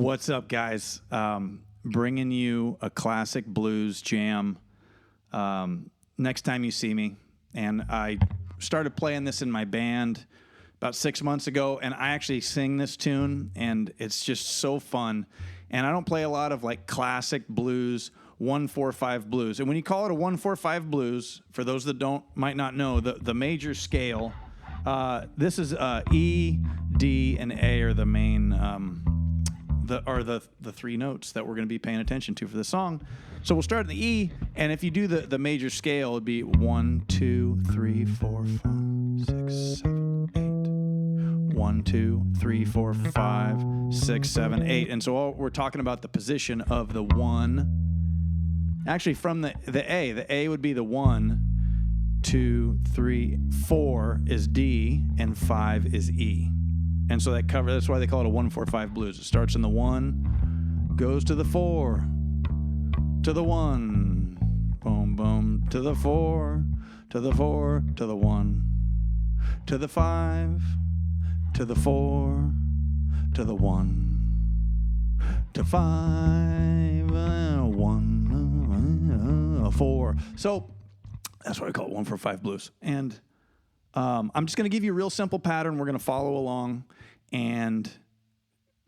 What's up, guys? Bringing you a classic blues jam. Next time you see me. And I started playing this in my band about 6 months ago, and I actually sing this tune, and it's just so fun. And I don't play a lot of like classic blues, 1-4-5 blues. And when you call it a 1-4-5 blues, for those that might not know, the major scale, this is E, D, and A are the main the three notes that we're going to be paying attention to for the song. So we'll start in the E, and if you do the major scale, it'd be 1, 2, 3, 4, 5, 6, 7, 8. 1, 2, 3, 4, 5, 6, 7, 8. And so we're talking about the position of the 1. Actually, from the A would be the 1, 2, 3, 4 is D, and 5 is E. And so that's why they call it a 1-4-5 blues. It starts in the 1, goes to the 4, to the 1, boom, boom, to the 4, to the 4, to the 1, to the 5, to the 4, to the 1, to 5, 1, 4. So that's what I call it, 1-4-5 blues. And I'm just going to give you a real simple pattern. We're going to follow along and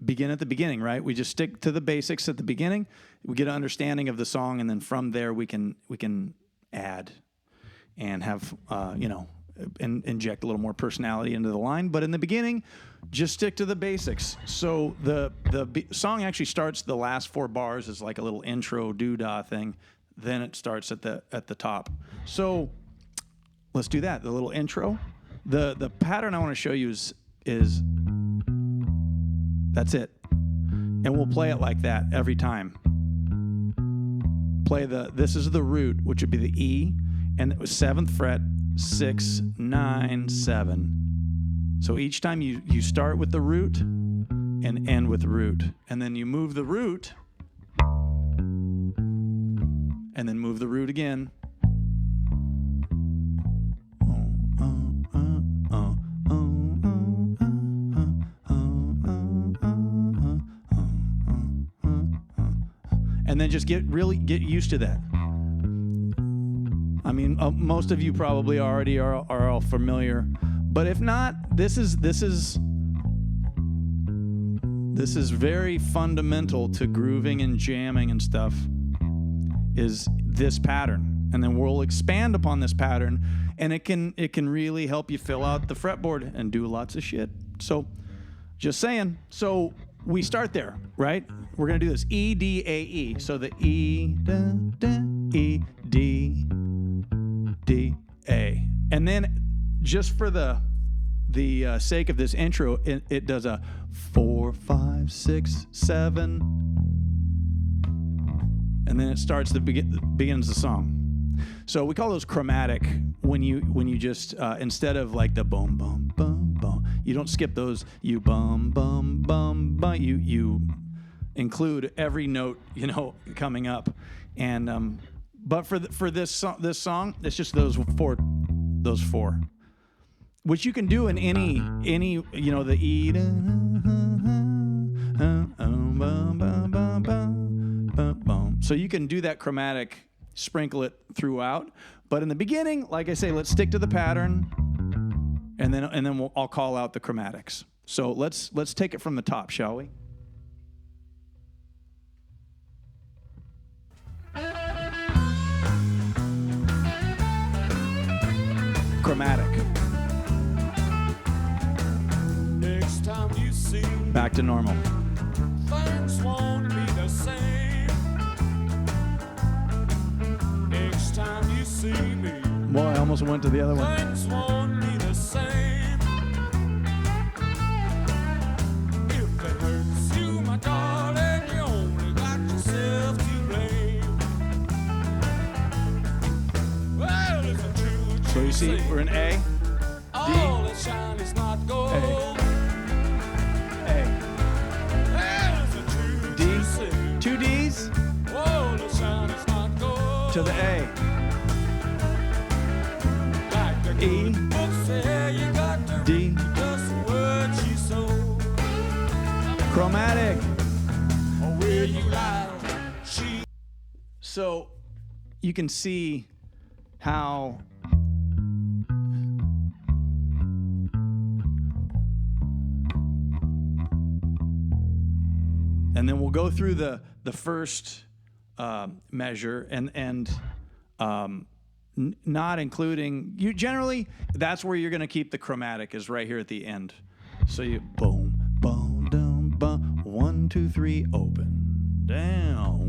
begin at the beginning, right? We just stick to the basics at the beginning. We get an understanding of the song, and then from there we can add and have and inject a little more personality into the line. But in the beginning, just stick to the basics. So the song actually starts, the last 4 bars is like a little intro doodah thing. Then it starts at the top. So let's do that. The little intro. The pattern I want to show you is that's it. And we'll play it like that every time. This is the root, which would be the E, and it was 7th fret, 6, 9, 7. So each time you start with the root and end with root. And then you move the root and then move the root again. And then just get used to that. I mean, most of you probably already are all familiar, but if not, this is very fundamental to grooving and jamming and stuff. Is this pattern, and then we'll expand upon this pattern, and it can really help you fill out the fretboard and do lots of shit. So, just saying. So we start there, right? We're gonna do this E, D, A, E. So the E, da, da, E, D, D, A, and then just for the sake of this intro, it does a 4, 5, 6, 7, and then it starts begins the song. So we call those chromatic when you just instead of like the boom boom boom boom, you don't skip those. You bum bum bum bum. You include every note coming up, and but for this song, it's just those four, which you can do in any the E. So you can do that chromatic, sprinkle it throughout. But in the beginning, like I say, let's stick to the pattern, and then I'll call out the chromatics. So let's take it from the top, shall we? Chromatic. Next time you see me, back to normal. things won't be the same. Next time you see me, Boy, I almost went to the other one. things won't be the same. If it hurts you, my darling, you only got yourself to blame. Well, if the truth So you see, we're in A, all that shine is not gold. A. Well, if the truth D, you say, 2 Ds all that shine is not gold. to the A. Like the E, good book say, you got to D, read just the words you sow. chromatic. So you can see how and then we'll go through the first measure and not including you. Generally, that's where you're going to keep the chromatic is right here at the end. So you boom, boom, down, boom, 1, 2, 3, open, down,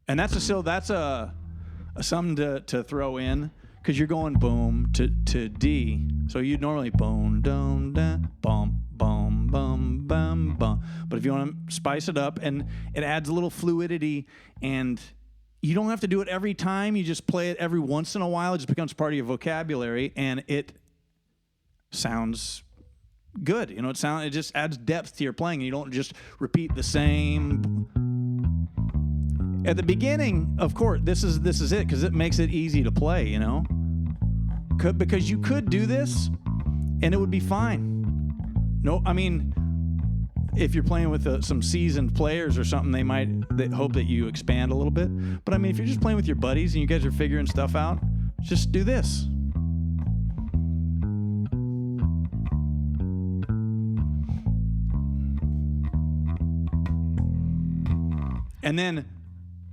and that's something to throw in because you're going boom to D. So you'd normally boom, down, down, boom, boom, boom, boom, boom. But if you want to spice it up, and it adds a little fluidity, and you don't have to do it every time. You just play it every once in a while. It just becomes part of your vocabulary, and it sounds good. You know, it just adds depth to your playing, and you don't just repeat the same. At the beginning, of course, this is it because it makes it easy to play. You know, because you could do this, and it would be fine. No, I mean, if you're playing with some seasoned players or something, they hope that you expand a little bit. But I mean, if you're just playing with your buddies and you guys are figuring stuff out, just do this. And then,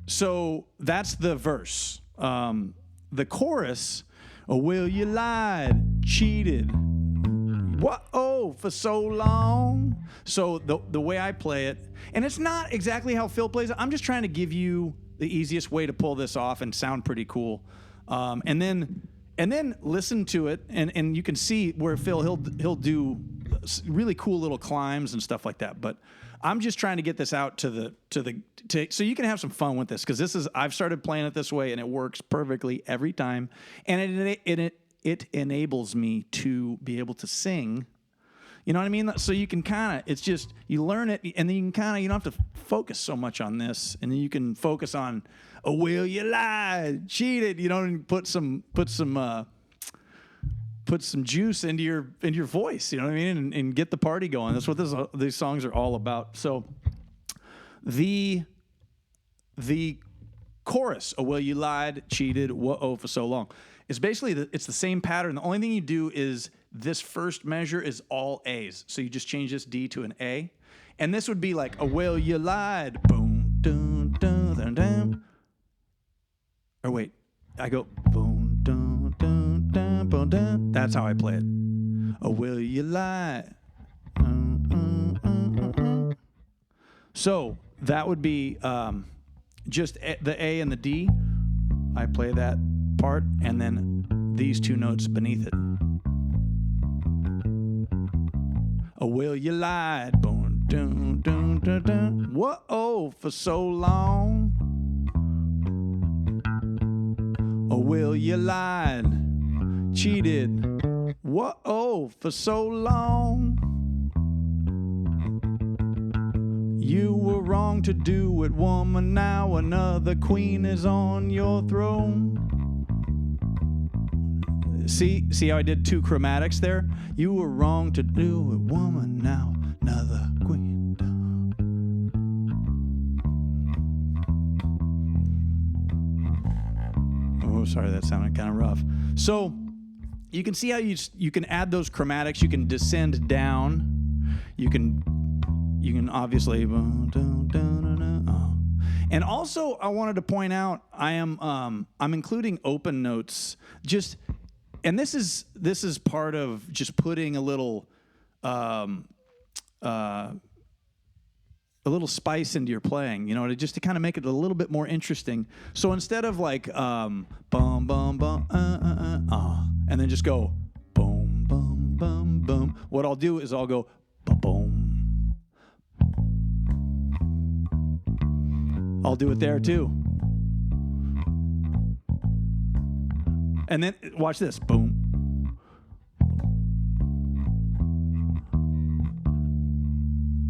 so that's the verse. The chorus, oh, will you lied, cheated, what? Oh, for so long. So the way I play it, and it's not exactly how Phil plays it. I'm just trying to give you the easiest way to pull this off and sound pretty cool. And then listen to it, and you can see where Phil he'll do really cool little climbs and stuff like that. But I'm just trying to get this out to so you can have some fun with this, because I've started playing it this way and it works perfectly every time, and it enables me to be able to sing. You know what I mean? So you can it's just, you learn it, and then you can you don't have to focus so much on this, and then you can focus on, oh, will you lie, cheated, you know, and put some juice into your voice, you know what I mean, and get the party going. That's what these songs are all about. So the chorus, oh, well, you lied, cheated, whoa, for so long, is basically it's the same pattern. The only thing you do is this first measure is all A's. So you just change this D to an A. And this would be like, oh, well, you lied, boom, dun, dun, dun, dun. Or wait, I go, boom, dun, dun, dun, boom, dun. That's how I play it. Oh, will you lie? So that would be just the A and the D. I play that part, and then these two notes beneath it. Oh, will you lie? Boom, dun, dun, dun, dun. Whoa, for so long. Oh, will you lie? Cheated. Whoa, for so long. You were wrong to do it, woman. Now another queen is on your throne. See how I did two chromatics there? You were wrong to do it, woman. Now another queen down. Oh, sorry, that sounded kind of rough. So you can see how you can add those chromatics. You can descend down. You can obviously. And also, I wanted to point out, I'm including open notes. And this is part of just putting a little spice into your playing, you know, to kind of make it a little bit more interesting. So instead of like bum bum bum and then just go boom bum bum bum, what I'll do is I'll go boom. I'll do it there too. And then watch this, boom.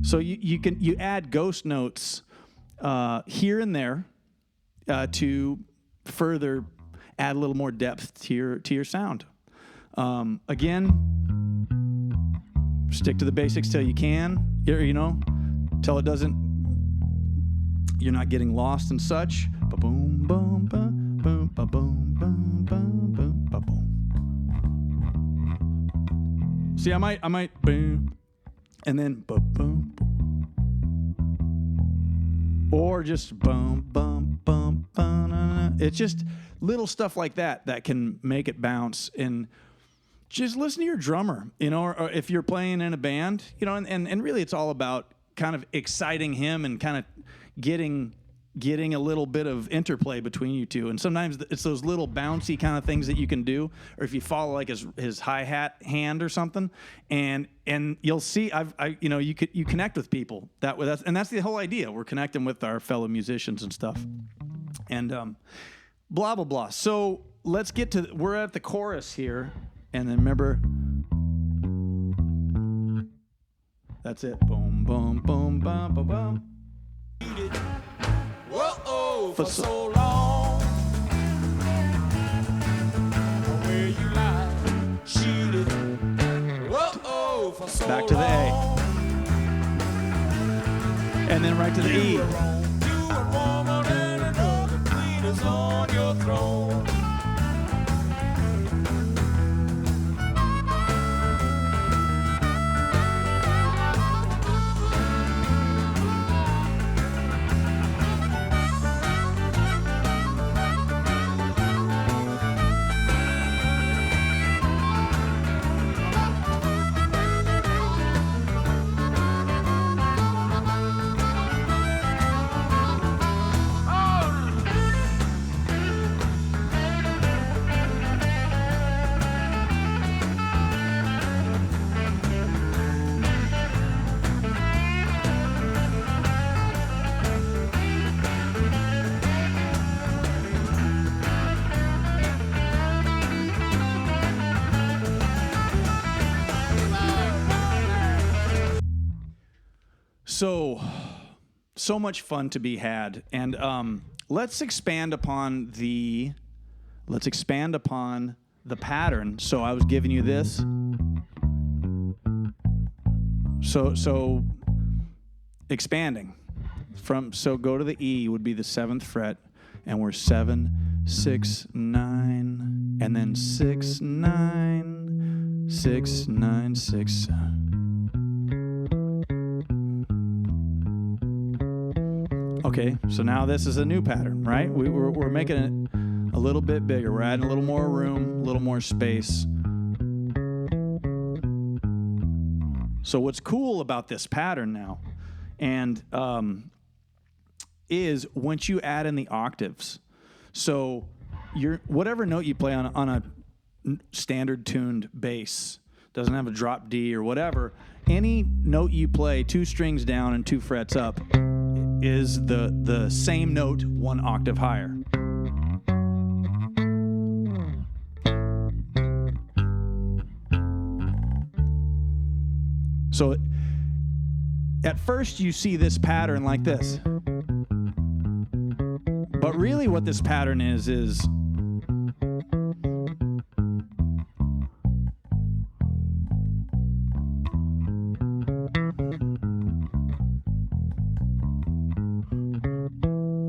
So you add ghost notes here and there to further add a little more depth to your sound. Again, stick to the basics till you can, you know, till it doesn't you're not getting lost and such. Ba-boom, boom, ba, boom, ba-boom, boom, boom, boom, ba-boom. See, I might boom, and then ba-boom, or just boom, boom, boom, boom. It's just little stuff like that that can make it bounce. And just listen to your drummer, you know, or if you're playing in a band, you know, and really it's all about kind of exciting him and kind of getting a little bit of interplay between you two. And sometimes it's those little bouncy kind of things that you can do, or if you follow like his hi-hat hand or something, and you'll see you connect with people and that's the whole idea. We're connecting with our fellow musicians and stuff. And blah blah blah. So let's get to we're at the chorus here, and then remember, that's it. Boom boom boom bum bum bum. Whoa, for so long. Where you lie, shoot it. Whoa, for so long. Back to the A. And then right to the E. You are warmer than another queen is on your throne. So much fun to be had, and let's expand upon the pattern. So I was giving you this. So expanding so go to the E would be the 7th fret, and we're 7, 6, 9, and then 6, 9, 6, 9, 6. Okay, so now this is a new pattern, right? We're making it a little bit bigger. We're adding a little more room, a little more space. So what's cool about this pattern now, and is once you add in the octaves. So whatever note you play on a standard tuned bass, doesn't have a drop D or whatever, any note you play 2 strings down and 2 frets up is the same note 1 octave higher. So at first you see this pattern like this. But really what this pattern is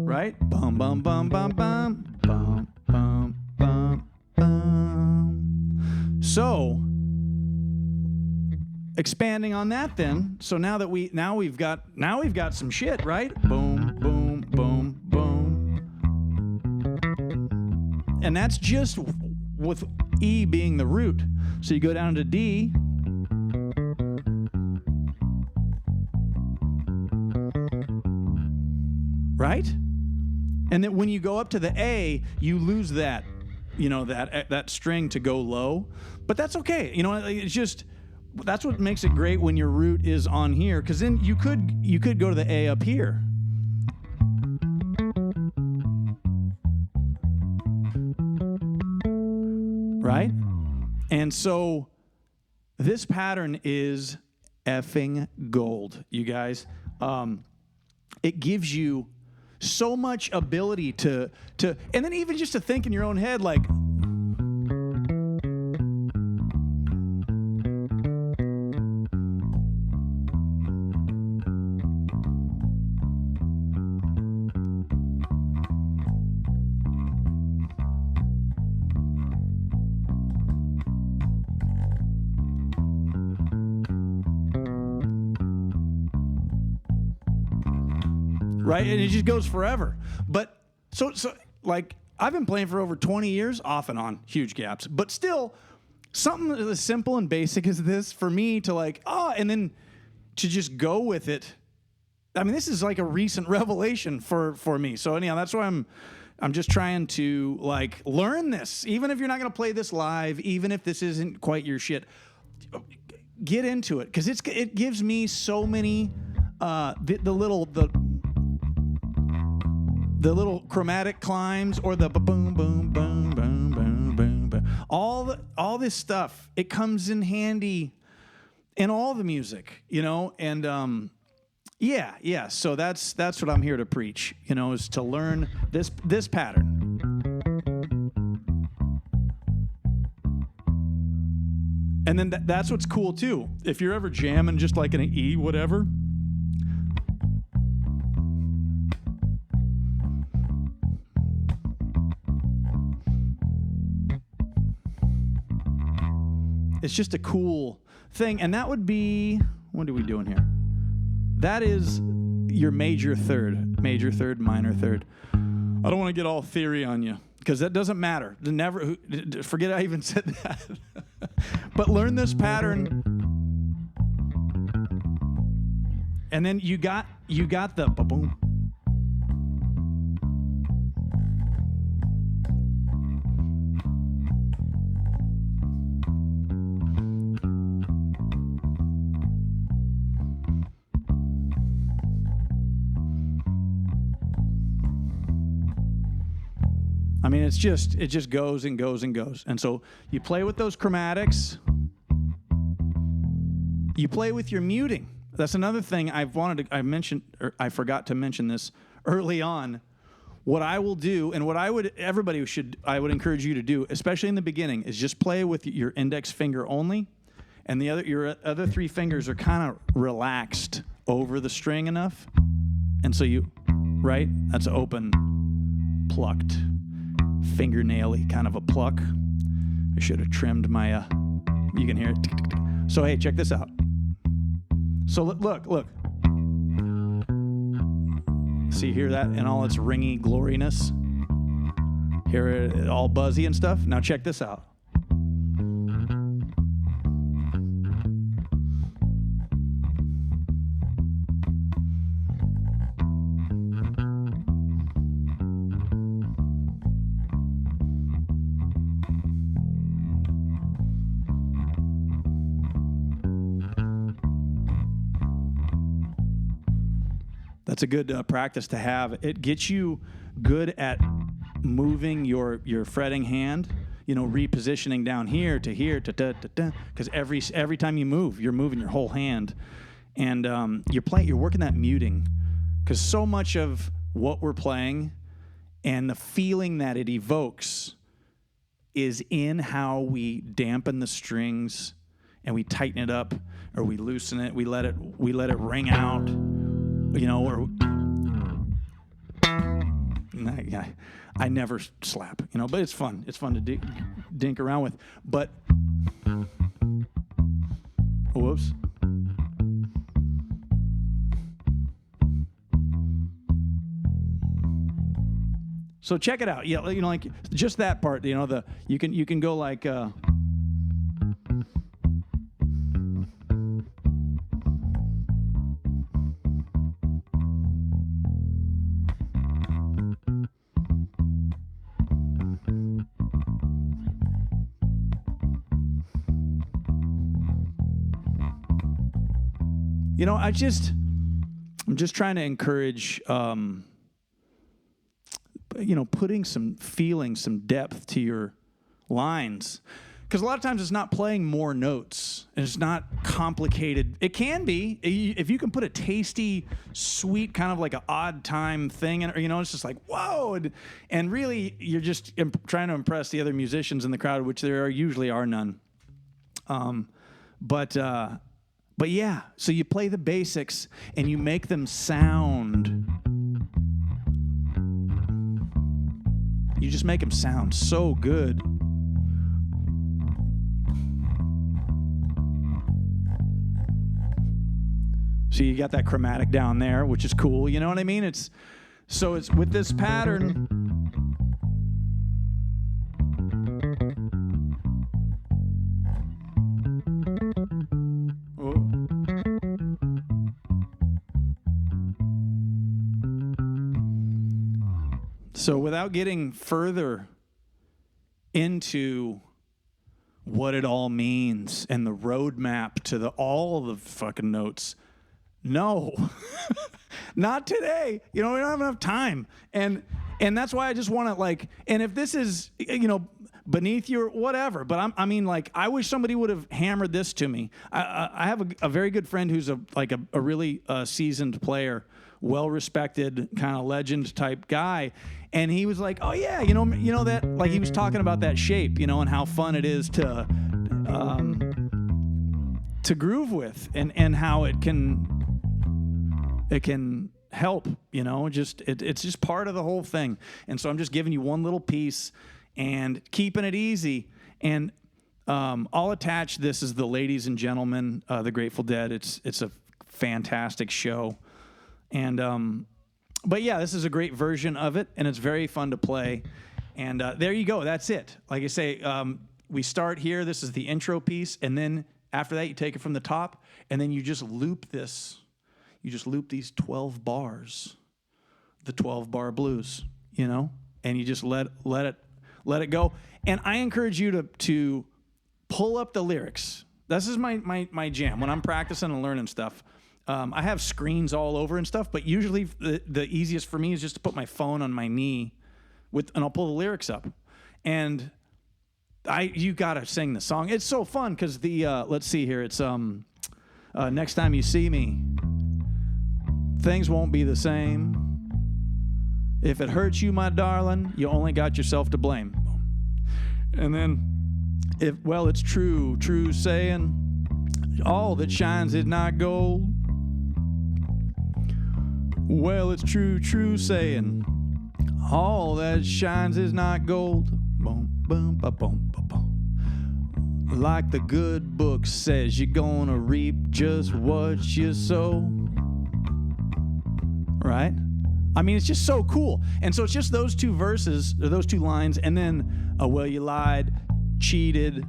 right? Bum bum bum bum bum bum bum bum bum. So expanding on that then, so now we've got some shit, right? Boom boom boom boom. And that's just with E being the root. So you go down to D. Right? And then when you go up to the A, you lose that, that string to go low. But that's okay. It's just, that's what makes it great when your root is on here, because then you could go to the A up here. Right? And so this pattern is effing gold, you guys. It gives you so much ability to and then even just to think in your own head, like, right? And it just goes forever. But so like I've been playing for over 20 years, off and on, huge gaps. But still, something as simple and basic as this for me to like, and then to just go with it. I mean, this is like a recent revelation for me. So anyhow, that's why I'm just trying to like learn this. Even if you're not going to play this live, even if this isn't quite your shit, get into it because it gives me so many the little chromatic climbs or the boom boom boom boom boom boom boom. All this stuff, it comes in handy in all the music, you know, and yeah. So that's what I'm here to preach, you know, is to learn this pattern. And then that's what's cool too. If you're ever jamming just like in an E, whatever. It's just a cool thing. And that would be, what are we doing here? That is your major third, minor third. I don't want to get all theory on you because that doesn't matter. Forget I even said that. But learn this pattern. And then you got the boom. I mean, it just goes and goes and goes. And so you play with those chromatics. You play with your muting. That's another thing I forgot to mention this early on. What I will do, and what I would encourage you to do, especially in the beginning, is just play with your index finger only, and your other three fingers are kind of relaxed over the string enough. And so that's open, plucked. Fingernaily kind of a pluck. I should have trimmed my you can hear it. So hey, check this out. So look. See, hear that in all its ringy gloriness? Hear it all buzzy and stuff? Now check this out. That's a good practice to have. It gets you good at moving your fretting hand, you know, repositioning down here to here to da da da. Because every time you move, you're moving your whole hand, and you're working that muting. Because so much of what we're playing and the feeling that it evokes is in how we dampen the strings and we tighten it up or we loosen it. We let it ring out. You know, or I never slap, you know, but it's fun. It's fun to dink around with. But, whoops. So check it out. Yeah, you know, like just that part. You know, you can go like. You know, I'm just trying to encourage, you know, putting some feeling, some depth to your lines. Because a lot of times it's not playing more notes, and it's not complicated. It can be. If you can put a tasty, sweet, kind of like an odd time thing in it, you know, it's just like, whoa. And really, you're just trying to impress the other musicians in the crowd, which there usually are none. But yeah, so you play the basics and you make them sound. You just make them sound so good. So you got that chromatic down there, which is cool. You know what I mean? It's with this pattern. So without getting further into what it all means and the roadmap to all the fucking notes, no, not today. You know, we don't have enough time. And that's why I just want to, like, and if this is, you know, beneath you or whatever, but I mean, like, I wish somebody would have hammered this to me. I have a very good friend who's a really seasoned player, well-respected kind of legend type guy. And he was like, oh yeah, you know that, like, he was talking about that shape, you know, and how fun it is to groove with, and how it can help, you know, it's just part of the whole thing. And so I'm just giving you one little piece and keeping it easy. And I'll attach this as the Ladies and Gentlemen, the Grateful Dead. It's a fantastic show. And but yeah, this is a great version of it, and it's very fun to play. And there you go. That's it. Like I say, we start here. This is the intro piece, and then after that, you take it from the top, and then you just loop this. You just loop these 12 bars, the 12-bar blues, you know, and you just let it go. And I encourage you to pull up the lyrics. This is my jam when I'm practicing and learning stuff. I have screens all over and stuff, but usually the easiest for me is just to put my phone on my knee and I'll pull the lyrics up. And you gotta sing the song. It's so fun because let's see here. It's next time you see me, things won't be the same. If it hurts you, my darling, you only got yourself to blame. And then, it's true saying, all that shines is not gold. Well, it's true saying, all that shines is not gold. Boom, boom, ba, boom, ba, boom. Like the good book says, you're gonna reap just what you sow. Right? I mean, it's just so cool. And so it's just those two verses, or those two lines, and then, well, you lied, cheated,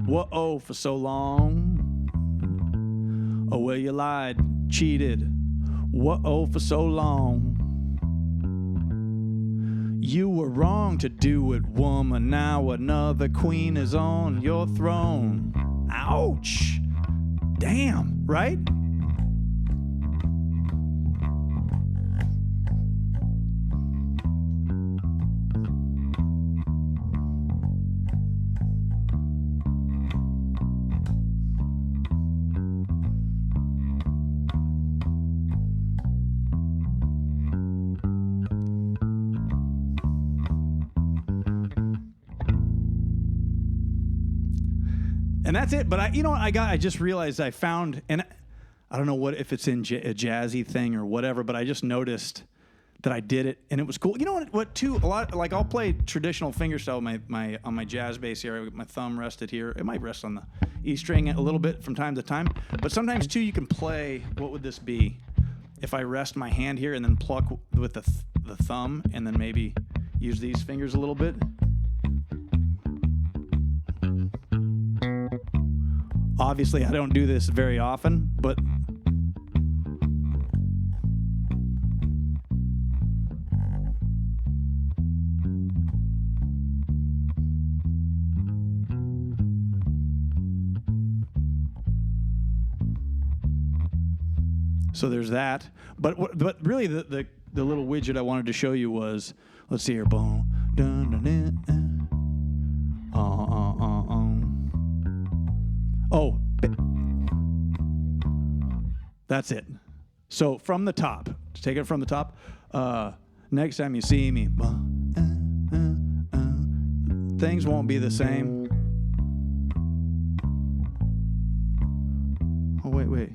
whoa, for so long. Oh, well, you lied, cheated, whoa, for so long. You were wrong to do it, woman. Now another queen is on your throne. Ouch. Damn, right? And that's it. But I just realized I found, and I don't know if it's in a jazzy thing or whatever, but I just noticed that I did it, and it was cool. You know what too? A lot, like, I'll play traditional fingerstyle on my jazz bass here. I got my thumb rested here. It might rest on the E string a little bit from time to time. But sometimes too, you can play. What would this be? If I rest my hand here and then pluck with the thumb, and then maybe use these fingers a little bit. Obviously, I don't do this very often, but so there's that. But really, the little widget I wanted to show you was, let's see here, boom, dun, dun, dun, dun. Oh, that's it. So from the top, take it from the top. Next time you see me, things won't be the same. Oh, wait.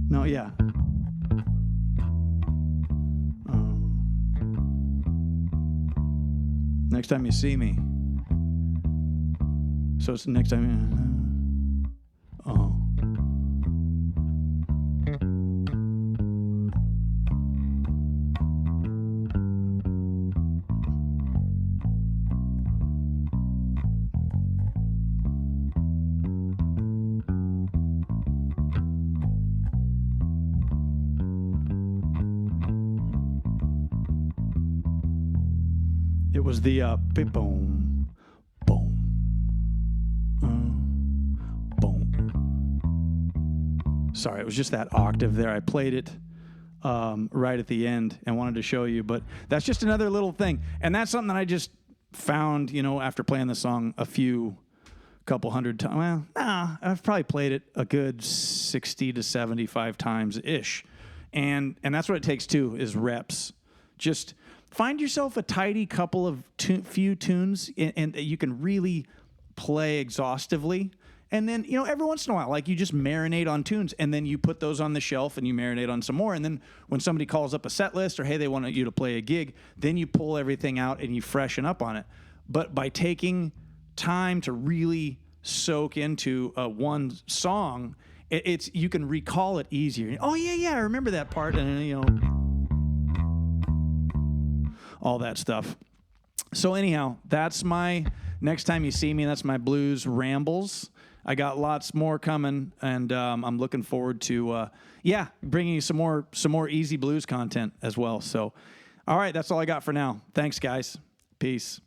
No, yeah. Next time you see me. So it's the next time. was the boom, boom, boom. Sorry, it was just that octave there. I played it right at the end and wanted to show you, but that's just another little thing. And that's something that I just found, after playing the song couple hundred times. Well, I've probably played it a good 60 to 75 times ish. And that's what it takes too, is reps. Just find yourself a tidy couple of few tunes and you can really play exhaustively. And then, every once in a while, like you just marinate on tunes and then you put those on the shelf and you marinate on some more. And then when somebody calls up a set list or, hey, they want you to play a gig, then you pull everything out and you freshen up on it. But by taking time to really soak into one song, it's you can recall it easier. Oh, yeah, I remember that part. And, all that stuff. So anyhow, that's my next time you see me, that's my blues rambles. I got lots more coming, and I'm looking forward to, bringing you some more easy blues content as well. So, all right, that's all I got for now. Thanks, guys. Peace.